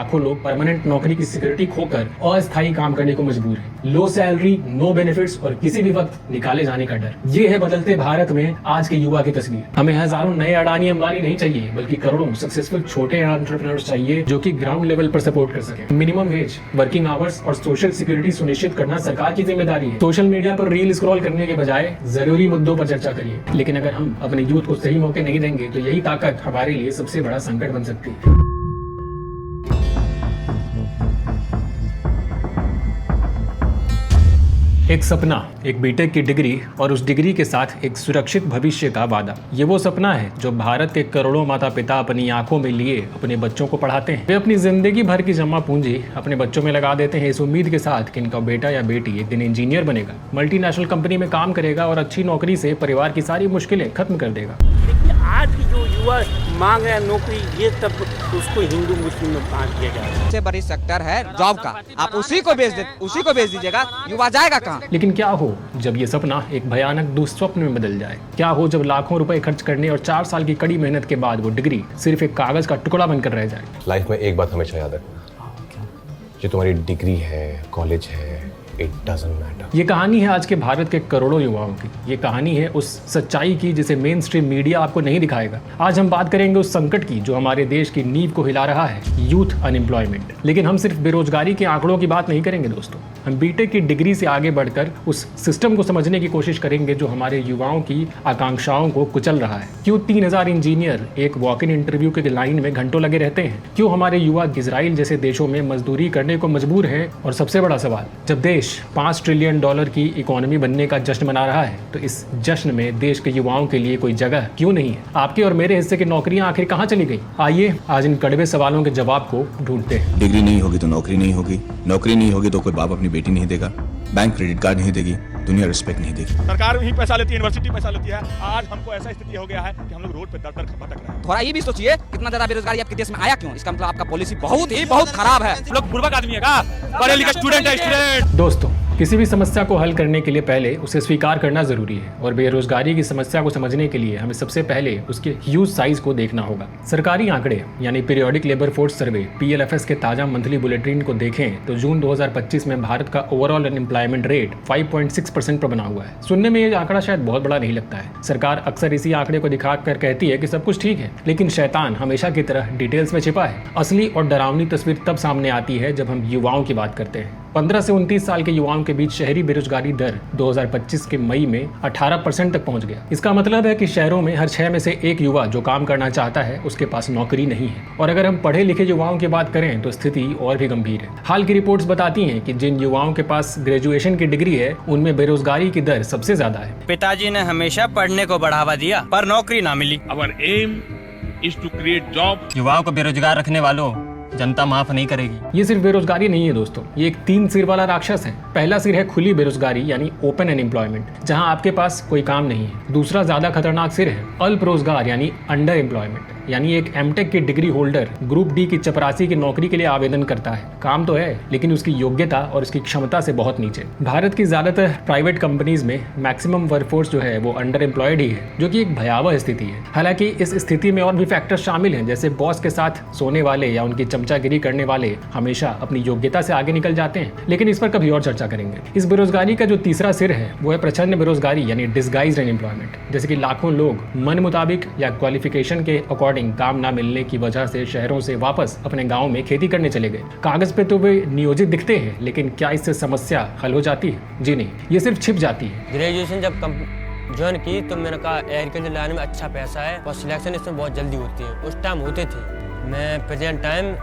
लाखों लोग परमानेंट नौकरी की सिक्योरिटी खोकर अस्थायी काम करने को मजबूर हैं। लो सैलरी, नो बेनिफिट्स और किसी भी वक्त निकाले जाने का डर, ये है बदलते भारत में आज के युवा की तस्वीर। हमें हजारों नए अडानी अंबानी नहीं चाहिए, बल्कि करोड़ों सक्सेसफुल छोटे एंटरप्रेन्योर्स चाहिए जो कि ग्राउंड लेवल पर सपोर्ट कर सके। मिनिमम वेज, वर्किंग आवर्स और सोशल सिक्योरिटी सुनिश्चित करना सरकार की जिम्मेदारी है। सोशल मीडिया पर रील स्क्रॉल करने के बजाय जरूरी मुद्दों पर चर्चा करिए। लेकिन अगर हम अपने यूथ को सही मौके नहीं देंगे तो यही ताकत हमारे लिए सबसे बड़ा संकट बन सकती है। एक सपना, एक बीटेक की डिग्री और उस डिग्री के साथ एक सुरक्षित भविष्य का वादा। ये वो सपना है जो भारत के करोड़ों माता पिता अपनी आंखों में लिए अपने बच्चों को पढ़ाते हैं। वे अपनी जिंदगी भर की जमा पूंजी अपने बच्चों में लगा देते हैं इस उम्मीद के साथ कि इनका बेटा या बेटी एक दिन इंजीनियर बनेगा, मल्टीनेशनल कंपनी में काम करेगा और अच्छी नौकरी से परिवार की सारी मुश्किलें खत्म कर देगा। आज की जो युवा मांग रहे हैं नौकरी, ये सब उसको हिंदू मुस्लिम में बांट दिया जा रहा है। सबसे बड़ी सेक्टर है जॉब का, आप उसी को बेच दीजिएगा, युवा जाएगा कहाँ? लेकिन क्या हो जब ये सपना एक भयानक दुस्वप्न में बदल जाए? क्या हो जब लाखों रुपए खर्च करने और 4 साल की कड़ी मेहनत के बाद वो डिग्री सिर्फ एक कागज का टुकड़ा बनकर रह जाए? लाइफ में एक बात हमेशा याद रखना, जो तुम्हारी डिग्री है, कॉलेज है, इट डजंट मैटर। ये कहानी है आज के भारत के करोड़ों युवाओं की। ये कहानी है उस सच्चाई की जिसे मेन स्ट्रीम मीडिया आपको नहीं दिखाएगा। आज हम बात करेंगे उस संकट की जो हमारे देश की नींव को हिला रहा है, यूथ अनएम्प्लॉयमेंट। लेकिन हम सिर्फ बेरोजगारी के आंकड़ों की बात नहीं करेंगे दोस्तों, हम बीटेक की डिग्री से आगे बढ़कर उस सिस्टम को समझने की कोशिश करेंगे जो हमारे युवाओं की आकांक्षाओं को कुचल रहा है। क्यों 3000 इंजीनियर एक वॉक इन इंटरव्यू के लाइन में घंटों लगे रहते हैं? क्यों हमारे युवा इजराइल जैसे देशों में मजदूरी करने को मजबूर है? और सबसे बड़ा सवाल, जब देश $5 ट्रिलियन की इकोनॉमी बनने का जश्न मना रहा है तो इस जश्न में देश के युवाओं के लिए कोई जगह क्यों नहीं है? आपके और मेरे हिस्से की नौकरियां आखिर कहां चली गई? आइए आज इन कड़वे सवालों के जवाब को ढूंढते हैं। डिग्री नहीं होगी तो नौकरी नहीं होगी, नौकरी नहीं होगी तो कोई बाप अपनी बेटी नहीं देगा, बैंक क्रेडिट कार्ड नहीं देगी, दुनिया रिस्पेक्ट नहीं देगी। सरकार ही पैसा लेती है, यूनिवर्सिटी पैसा लेती है। आज हमको ऐसा स्थिति हो गया है कि हम लोग रोड पे दर भटक रहे हैं। थोड़ा ये भी सोचिए कितना ज्यादा बेरोजगारी आपके देश में आया क्यों? इसका मतलब आपका पॉलिसी बहुत खराब है। लोग बुर्बक आदमी है का? पढ़े लिखे स्टूडेंट है स्टूडेंट। दोस्तों, किसी भी समस्या को हल करने के लिए पहले उसे स्वीकार करना जरूरी है और बेरोजगारी की समस्या को समझने के लिए हमें सबसे पहले उसके ह्यूज साइज को देखना होगा। सरकारी आंकड़े यानी periodic labour force survey PLFS के ताजा मंथली बुलेटिन को देखें तो जून 2025 में भारत का ओवरऑल अनएम्प्लॉयमेंट रेट 5.6% पर बना हुआ है। सुनने में ये आंकड़ा शायद बहुत बड़ा नहीं लगता है। सरकार अक्सर इसी आंकड़े को दिखाकर कहती है कि सब कुछ ठीक है, लेकिन शैतान हमेशा की तरह डिटेल्स में छिपा है। असली और डरावनी तस्वीर तब सामने आती है जब हम युवाओं की बात करते हैं। 15 से 29 साल के युवाओं के बीच शहरी बेरोजगारी दर 2025 के मई में 18% तक पहुंच गया। इसका मतलब है कि शहरों में हर 6 में से 1 युवा जो काम करना चाहता है उसके पास नौकरी नहीं है। और अगर हम पढ़े लिखे युवाओं की बात करें तो स्थिति और भी गंभीर है। हाल की रिपोर्ट्स बताती हैं कि जिन युवाओं के पास ग्रेजुएशन की डिग्री है उनमें बेरोजगारी की दर सबसे ज्यादा है। पिताजी ने हमेशा पढ़ने को बढ़ावा दिया पर नौकरी ना मिली। Our aim is to create job। युवाओं को बेरोजगार रखने वालों, जनता माफ नहीं करेगी। ये सिर्फ बेरोजगारी नहीं है दोस्तों, ये एक 3 सिर वाला राक्षस है। पहला सिर है खुली बेरोजगारी यानी ओपन अनएम्प्लॉयमेंट, जहां आपके पास कोई काम नहीं है। दूसरा ज्यादा खतरनाक सिर है अल्प रोजगार यानी अंडर एम्प्लॉयमेंट, यानी एक एमटेक की डिग्री होल्डर ग्रुप डी की चपरासी की नौकरी के लिए आवेदन करता है, काम तो है लेकिन उसकी योग्यता और उसकी क्षमता से बहुत नीचे। भारत की ज्यादातर प्राइवेट कंपनीज में मैक्सिमम वर्कफोर्स जो है वो अंडर एम्प्लॉयड ही है, जो कि एक भयावह स्थिति है। हालांकि इस स्थिति में और भी फैक्टर शामिल हैं, जैसे बॉस के साथ सोने वाले या उनकी चमचागिरी करने वाले हमेशा अपनी योग्यता से आगे निकल जाते हैं, लेकिन इस पर कभी और चर्चा करेंगे। इस बेरोजगारी का जो तीसरा सिर है वो है प्रचंड बेरोजगारी यानी डिस्गाइज्ड अनएम्प्लॉयमेंट, जैसे कि लाखों लोग मन मुताबिक या क्वालिफिकेशन के अकॉर्डिंग काम ना मिलने की वजह से शहरों से वापस अपने गांव में खेती करने चले गए। कागज पे तो वे नियोजित दिखते हैं, लेकिन क्या इससे समस्या हल हो जाती है? जी नहीं, ये सिर्फ छिप जाती है। ग्रेजुएशन जब ज्वाइन की तो मैंने कहा एग्रीकल्चर लाइन में अच्छा पैसा है और सिलेक्शन इसमें बहुत जल्दी होती है। उस टाइम होते थे। मैं प्रेजेंट टाइम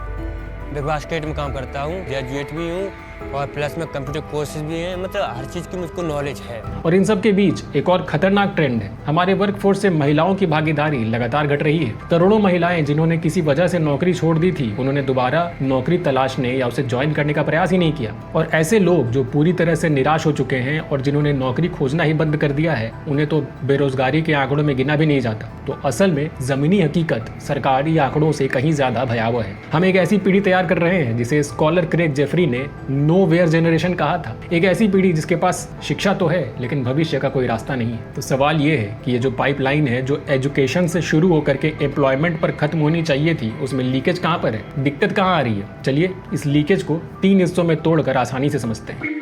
बिग बास्केट में काम करता हूँ, ग्रेजुएट भी हूँ और प्लस में कंप्यूटर कोर्सेज भी हैं, मतलब हर चीज़ की मुझको नॉलेज है। और इन सब के बीच एक और खतरनाक ट्रेंड है, हमारे वर्कफोर्स से महिलाओं की भागीदारी लगातार घट रही है। करोड़ों महिलाएं जिन्होंने किसी वजह से नौकरी छोड़ दी थी, उन्होंने दोबारा नौकरी तलाशने या उसे ज्वाइन करने का प्रयास ही नहीं किया। और ऐसे लोग जो पूरी तरह से निराश हो चुके हैं और जिन्होंने नौकरी खोजना ही बंद कर दिया है, उन्हें तो बेरोजगारी के आंकड़ों में गिना भी नहीं जाता। तो असल में जमीनी हकीकत सरकारी आंकड़ों से कहीं ज्यादा भयावह है। हम एक ऐसी पीढ़ी तैयार कर रहे हैं जिसे स्कॉलर क्रेग जेफरी ने नोवेयर जनरेशन कहा था। एक ऐसी पीढ़ी जिसके पास शिक्षा तो है लेकिन भविष्य का कोई रास्ता नहीं है। तो सवाल ये है कि ये जो पाइपलाइन है जो एजुकेशन से शुरू होकर के एम्प्लॉयमेंट पर खत्म होनी चाहिए थी, उसमें लीकेज कहाँ पर है, दिक्कत कहाँ आ रही है। चलिए इस लीकेज को 3 हिस्सों में तोड़कर आसानी से समझते हैं।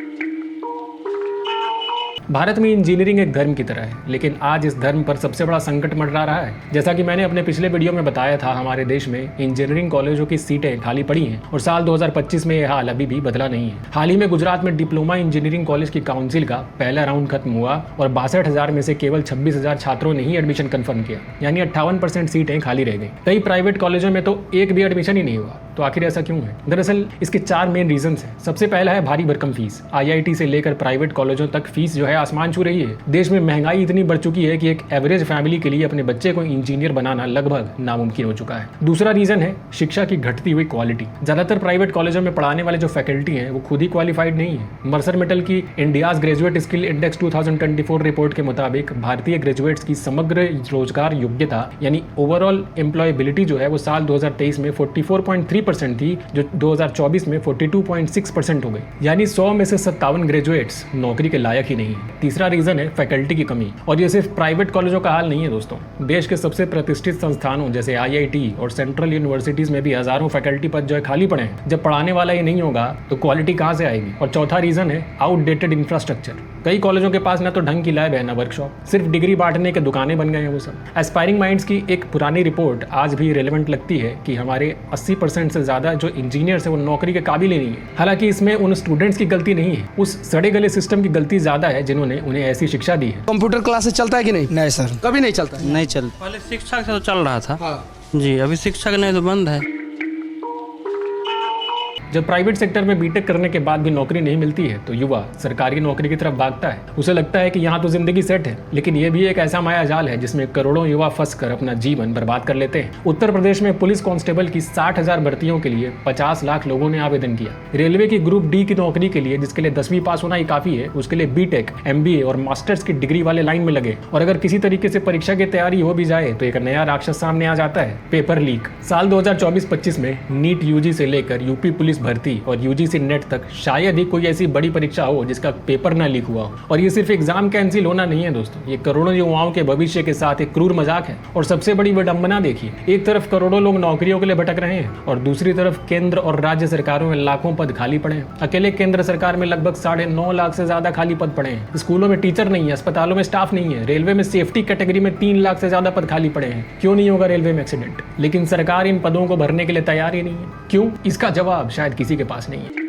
भारत में इंजीनियरिंग एक धर्म की तरह है, लेकिन आज इस धर्म पर सबसे बड़ा संकट मंडरा रहा है। जैसा कि मैंने अपने पिछले वीडियो में बताया था, हमारे देश में इंजीनियरिंग कॉलेजों की सीटें खाली पड़ी हैं और साल 2025 में यह हाल अभी भी बदला नहीं है। हाल ही में गुजरात में डिप्लोमा इंजीनियरिंग कॉलेज की काउंसिल का पहला राउंड खत्म हुआ और 62,000 में से केवल 26,000 छात्रों ने ही एडमिशन कन्फर्म किया, यानी 58% सीटें खाली रह गई। कई प्राइवेट कॉलेजों में तो एक भी एडमिशन ही नहीं हुआ। तो आखिर ऐसा क्यों है? दरअसल इसके 4 मेन रीजंस हैं। सबसे पहला है भारी भरकम फीस। IIT से लेकर प्राइवेट कॉलेजों तक फीस जो है आसमान छू रही है। देश में महंगाई इतनी बढ़ चुकी है कि एक एवरेज फैमिली के लिए अपने बच्चे को इंजीनियर बनाना लगभग नामुमकिन हो चुका है। दूसरा रीजन है शिक्षा की घटती हुई क्वालिटी। ज्यादातर प्राइवेट कॉलेजों में पढ़ाने वाले जो फैकल्टी हैं वो खुद ही क्वालिफाइड नहीं है। मर्सर मेटल की India's graduate skill index 2024 report के मुताबिक भारतीय ग्रेजुएट्स की समग्र रोजगार योग्यता यानी ओवरऑल एम्प्लॉयबिलिटी जो है वो साल 2023 में 44.3% थी, जो 2024 में 42.6% हो गई, यानी 100 में से 57 ग्रेजुएट्स नौकरी के लायक ही नहीं है। तीसरा रीजन है फैकल्टी की कमी, और ये सिर्फ प्राइवेट कॉलेजों का हाल नहीं है दोस्तों। देश के सबसे प्रतिष्ठित संस्थानों जैसे IIT और सेंट्रल यूनिवर्सिटीज में भी हजारों फैकल्टी पद जो है खाली पड़े हैं। जब पढ़ाने वाला ही नहीं होगा तो क्वालिटी कहाँ से आएगी? और चौथा रीजन है आउटडेटेड इंफ्रास्ट्रक्चर। कई कॉलेजों के पास ना तो ढंग की लैब है ना वर्कशॉप, सिर्फ डिग्री बांटने के दुकानें बन गए हैं वो सब। एस्पायरिंग माइंड्स की एक पुरानी रिपोर्ट आज भी रिलेवेंट लगती है कि हमारे 80% से ज्यादा जो इंजीनियर्स है वो नौकरी के काबिल ही नहीं है। हालांकि इसमें उन स्टूडेंट्स की गलती नहीं है, उस सड़े गले सिस्टम की गलती ज्यादा है जिन्होंने उन्हें ऐसी शिक्षा दी है। कंप्यूटर क्लासेस चलता है कि नहीं? नहीं सर, कभी नहीं चलता है? नहीं चल। पहले शिक्षक से तो चल रहा था। हाँ। जी, अभी शिक्षक नहीं तो बंद है। जब प्राइवेट सेक्टर में बीटेक करने के बाद भी नौकरी नहीं मिलती है तो युवा सरकारी नौकरी की तरफ भागता है। उसे लगता है कि यहाँ तो जिंदगी सेट है, लेकिन ये भी एक ऐसा माया जाल है जिसमें करोड़ों युवा फंस कर अपना जीवन बर्बाद कर लेते हैं। उत्तर प्रदेश में पुलिस कांस्टेबल की 60,000 भर्तियों के लिए 50 लाख लोगों ने आवेदन किया। रेलवे की ग्रुप डी की नौकरी के लिए, जिसके लिए 10वीं पास होना ही काफी है, उसके लिए बीटेक, MBA और मास्टर्स की डिग्री वाले लाइन में लगे। और अगर किसी तरीके से परीक्षा की तैयारी हो भी जाए तो एक नया राक्षस सामने आ जाता है, पेपर लीक। साल 2024-25 में नीट UG से लेकर यूपी पुलिस भर्ती और UGC नेट तक शायद ही कोई ऐसी बड़ी परीक्षा हो जिसका पेपर ना लीक हुआ हो। और ये सिर्फ एग्जाम कैंसिल होना नहीं है दोस्तों, ये करोड़ों युवाओं के भविष्य के साथ एक क्रूर मजाक है। और सबसे बड़ी विडंबना देखिए, एक तरफ करोड़ों लोग नौकरियों के लिए भटक रहे हैं और दूसरी तरफ केंद्र और राज्य सरकारों में लाखों पद खाली पड़े हैं। अकेले केंद्र सरकार में लगभग 9.5 लाख से ज्यादा खाली पद पड़े हैं। स्कूलों में टीचर नहीं है, अस्पतालों में स्टाफ नहीं है, रेलवे में सेफ्टी कैटेगरी में 3 लाख से ज्यादा पद खाली पड़े हैं। क्यों नहीं होगा रेलवे में एक्सीडेंट? लेकिन सरकार इन पदों को भरने के लिए तैयार ही नहीं है। क्यों? इसका जवाब शायद किसी के पास नहीं है।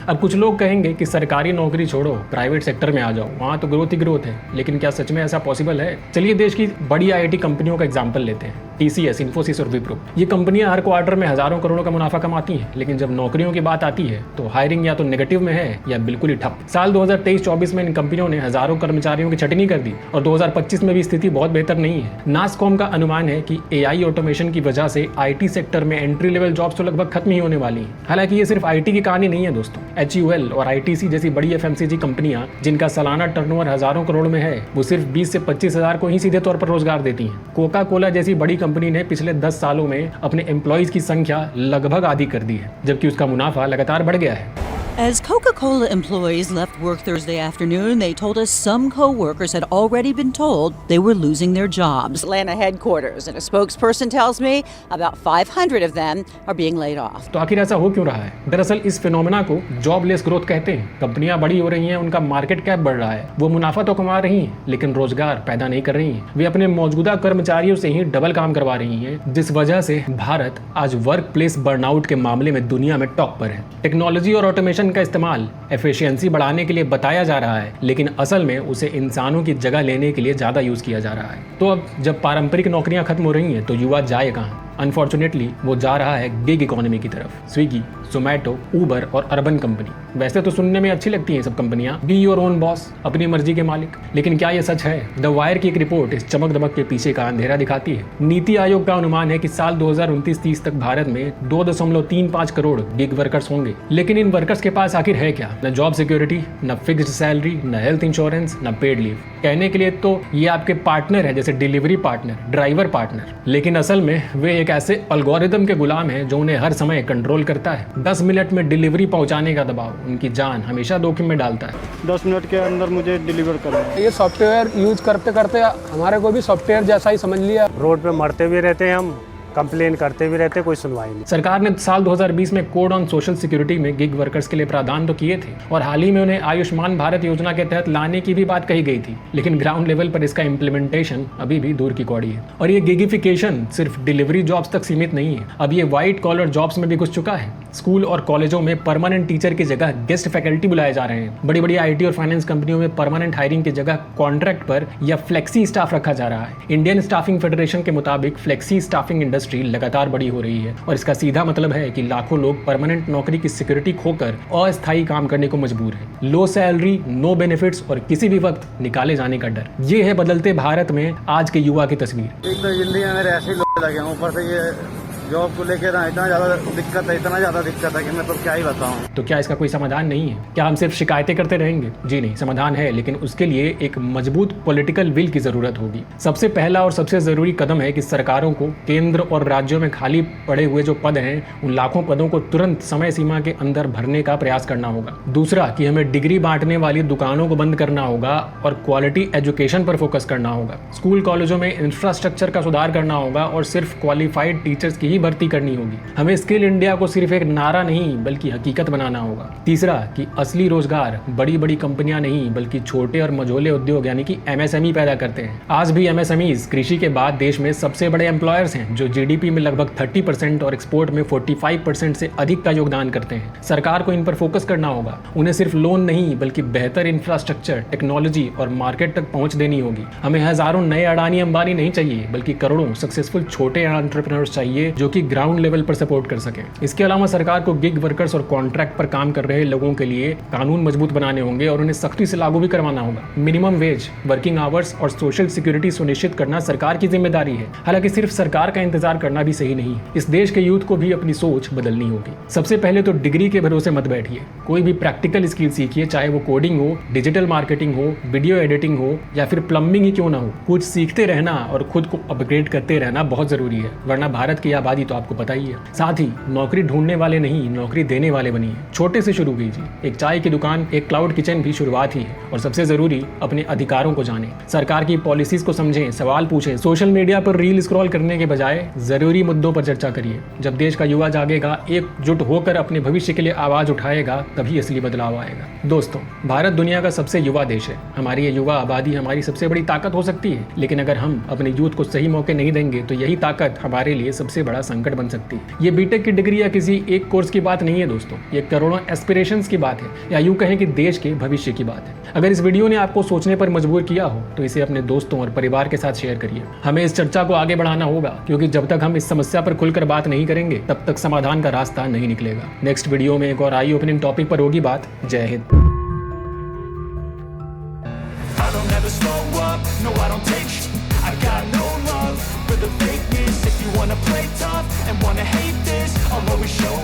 अब कुछ लोग कहेंगे कि सरकारी नौकरी छोड़ो, प्राइवेट सेक्टर में आ जाओ, वहाँ तो ग्रोथ ही ग्रोथ है। लेकिन क्या सच में ऐसा पॉसिबल है? चलिए देश की बड़ी IIT कंपनियों का एग्जाम्पल लेते हैं, TCS, इन्फोसिस और विप्रो। ये कंपनियां हर क्वार्टर में हजारों करोड़ों का मुनाफा कमाती हैं, लेकिन जब नौकरियों की बात आती है तो हायरिंग या तो नेगेटिव में है या बिल्कुल ही ठप। साल 2023-24 में इन कंपनियों ने हजारों कर्मचारियों की छटनी कर दी और 2025 में भी स्थिति बहुत बेहतर नहीं है। नासकॉम का अनुमान है कि AI ऑटोमेशन की वजह से IT सेक्टर में एंट्री लेवल जॉब्स तो लगभग खत्म ही होने वाली हैं। हालांकि ये सिर्फ IT की कहानी नहीं है दोस्तों। HUL और ITC जैसी बड़ी FMCG कंपनियां जिनका सालाना टर्नओवर हजारों करोड़ में है, वो सिर्फ 20 से 25 हजार को ही सीधे तौर पर रोजगार देती हैं। कोका कोला जैसी बड़ी कंपनी ने पिछले 10 सालों में अपने एम्प्लॉइज की संख्या लगभग आधी कर दी है, जबकि उसका मुनाफा लगातार बढ़ गया है। As Coca-Cola employees left work Thursday afternoon, they told us some co-workers had already been told they were losing their jobs. Atlanta headquarters, and a spokesperson tells me about 500 of them are being laid off. तो आखिर ऐसा हो क्यों रहा है? दरअसल इस phenomena को जॉबलेस ग्रोथ कहते हैं। कंपनियां बड़ी हो रही हैं, उनका मार्केट कैप बढ़ रहा है, वो मुनाफा तो कमा रही हैं, लेकिन रोजगार पैदा नहीं कर रही हैं। वे अपने मौजूदा कर्मचारियों से ही डबल काम करवा रही हैं, जिस वजह से भारत आज वर्क प्लेस बर्नआउट के मामले में दुनिया में टॉप पर है। टेक्नोलॉजी और ऑटोमेशन का इस्तेमाल एफिशिएंसी बढ़ाने के लिए बताया जा रहा है, लेकिन असल में उसे इंसानों की जगह लेने के लिए ज्यादा यूज किया जा रहा है। तो अब जब पारंपरिक नौकरियां खत्म हो रही हैं तो युवा जाए कहां? अनफॉर्चुनेटली वो जा रहा है गिग इकोनॉमी की तरफ। स्विगी, जोमैटो, उबर और अर्बन कंपनी। वैसे तो सुनने में अच्छी लगती हैं सब कंपनियां, बी योर ओन बॉस, अपनी मर्जी के मालिक, लेकिन क्या ये सच है? द वायर की एक रिपोर्ट इस चमक दमक के पीछे का अंधेरा दिखाती है। नीति आयोग का अनुमान है कि साल 2029-30 तक भारत में 2.35 करोड़ गिग वर्कर्स होंगे। लेकिन इन वर्कर्स के पास आखिर है क्या? न जॉब सिक्योरिटी, न फिक्स्ड सैलरी, न हेल्थ इंश्योरेंस, न पेड लीव। कहने के लिए तो ये आपके पार्टनर है, जैसे डिलीवरी पार्टनर, ड्राइवर पार्टनर, लेकिन असल में वे एक एक ऐसे एल्गोरिदम के गुलाम हैं जो उन्हें हर समय कंट्रोल करता है। 10 मिनट में डिलीवरी पहुंचाने का दबाव उनकी जान हमेशा जोखिम में डालता है। 10 मिनट के अंदर मुझे डिलीवर करना है। ये सॉफ्टवेयर यूज करते करते हमारे को भी सॉफ्टवेयर जैसा ही समझ लिया। रोड पे मरते भी रहते हैं हम, कंप्लेन करते भी रहते, कोई सुनवाई नहीं। सरकार ने साल 2020 में कोड ऑन सोशल सिक्योरिटी में गिग वर्कर्स के लिए प्रावधान तो किए थे और हाल ही में उन्हें आयुष्मान भारत योजना के तहत लाने की भी बात कही गई थी, लेकिन ग्राउंड लेवल पर इसका इम्प्लीमेंटेशन अभी भी दूर की कौड़ी है। और ये गिगिफिकेशन सिर्फ डिलीवरी जॉब्स तक सीमित नहीं है, अब ये व्हाइट कॉलर जॉब्स में भी घुस चुका है। स्कूल और कॉलेजों में परमानेंट टीचर की जगह गेस्ट फैकल्टी बुलाए जा रहे हैं। बड़ी बड़ी IT और फाइनेंस कंपनियों में परमानेंट हायरिंग की जगह कॉन्ट्रैक्ट पर या फ्लेक्सी स्टाफ रखा जा रहा है। इंडियन स्टाफिंग फेडरेशन के मुताबिक फ्लेक्सी स्टाफिंग इंडस्ट्री लगातार बड़ी हो रही है और इसका सीधा मतलब है कि लाखों लोग परमानेंट नौकरी की सिक्योरिटी खोकर अस्थायी काम करने को मजबूर हैं। लो सैलरी, नो बेनिफिट्स और किसी भी वक्त निकाले जाने का डर, ये है बदलते भारत में आज के युवा की तस्वीर। एक तो जिंदगी में मेरे ऐसे लोग लगे हैं, ऊपर से ये जॉब को लेकर इतना ज़्यादा दिक्कत है कि मैं तो क्या ही बताऊं। तो क्या इसका कोई समाधान नहीं है? क्या हम सिर्फ शिकायतें करते रहेंगे? जी नहीं, समाधान है, लेकिन उसके लिए एक मजबूत पॉलिटिकल विल की जरूरत होगी। सबसे पहला और सबसे जरूरी कदम है कि सरकारों को केंद्र और राज्यों में खाली पड़े हुए जो पद हैं उन लाखों पदों को तुरंत समय सीमा के अंदर भरने का प्रयास करना होगा। दूसरा कि हमें डिग्री बांटने वाली दुकानों को बंद करना होगा और क्वालिटी एजुकेशन पर फोकस करना होगा। स्कूल कॉलेजों में इंफ्रास्ट्रक्चर का सुधार करना होगा और सिर्फ क्वालिफाइड टीचर्स की भर्ती करनी होगी। हमें स्किल इंडिया को सिर्फ एक नारा नहीं बल्कि हकीकत बनाना होगा। तीसरा कि असली रोजगार बड़ी बड़ी कंपनियां नहीं बल्कि छोटे और मझोले उद्योग यानी कि MSME पैदा करते हैं। आज भी MSMEs कृषि के बाद देश में सबसे बड़े एम्प्लॉयर्स हैं जो GDP में लगभग 30% और एक्सपोर्ट में 45% से अधिक का योगदान करते हैं। सरकार को इन पर फोकस करना होगा। उन्हें सिर्फ लोन नहीं बल्कि बेहतर इंफ्रास्ट्रक्चर, टेक्नोलॉजी और मार्केट तक पहुंच देनी होगी। हमें हजारों नए अडानी अंबानी नहीं चाहिए बल्कि करोड़ों सक्सेसफुल छोटे एंटरप्रेन्योर्स चाहिए जो कि ग्राउंड लेवल पर सपोर्ट कर सके। इसके अलावा सरकार को गिग वर्कर्स और कॉन्ट्रैक्ट पर काम कर रहे लोगों के लिए कानून मजबूत बनाने होंगे और उन्हें सख्ती से लागू भी करवाना होगा। मिनिमम वेज, वर्किंग आवर्स और सोशल सिक्योरिटी सुनिश्चित करना सरकार की जिम्मेदारी है। हालांकि सिर्फ सरकार का इंतजार करना भी सही नहीं है। इस देश के यूथ को भी अपनी सोच बदलनी होगी। सबसे पहले तो डिग्री के भरोसे मत बैठिए, कोई भी प्रैक्टिकल स्किल सीखिए, चाहे वो कोडिंग हो, डिजिटल मार्केटिंग हो, वीडियो एडिटिंग हो या फिर प्लम्बिंग ही क्यों ना हो। कुछ सीखते रहना और खुद को अपग्रेड करते रहना बहुत जरूरी है, वरना भारत की आबादी तो आपको पता ही है। साथ ही नौकरी ढूंढने वाले नहीं, नौकरी देने वाले बनिए। छोटे से शुरू कीजिए, एक चाय की दुकान, एक क्लाउड किचन भी शुरुआत ही है। और सबसे जरूरी, अपने अधिकारों को जानें, सरकार की पॉलिसीज को समझें, सवाल पूछें। सोशल मीडिया पर रील स्क्रॉल करने के बजाय जरूरी मुद्दों पर चर्चा करिए। जब देश का युवा जागेगा, एकजुट होकर अपने भविष्य के लिए आवाज उठाएगा, तभी असली बदलाव आएगा। दोस्तों, भारत दुनिया का सबसे युवा देश है। हमारी ये युवा आबादी हमारी सबसे बड़ी ताकत हो सकती है, लेकिन अगर हम अपने यूथ को सही मौके नहीं देंगे तो यही ताकत हमारे लिए सबसे बड़ा संकट बन सकती है। ये बीटेक की डिग्री या किसी एक कोर्स की बात नहीं है दोस्तों, ये करोड़ों एस्पिरेशंस की बात है, या यूं कहें कि देश के भविष्य की बात है। अगर इस वीडियो ने आपको सोचने पर मजबूर किया हो तो इसे अपने दोस्तों और परिवार के साथ शेयर करिए। हमें इस चर्चा को आगे बढ़ाना होगा, क्योंकि जब तक हम इस समस्या पर खुलकर बात नहीं करेंगे तब तक समाधान का रास्ता नहीं निकलेगा। नेक्स्ट वीडियो में एक और आई ओपनिंग टॉपिक पर होगी बात। जय Hind. Play tough and wanna hate this, I'll always show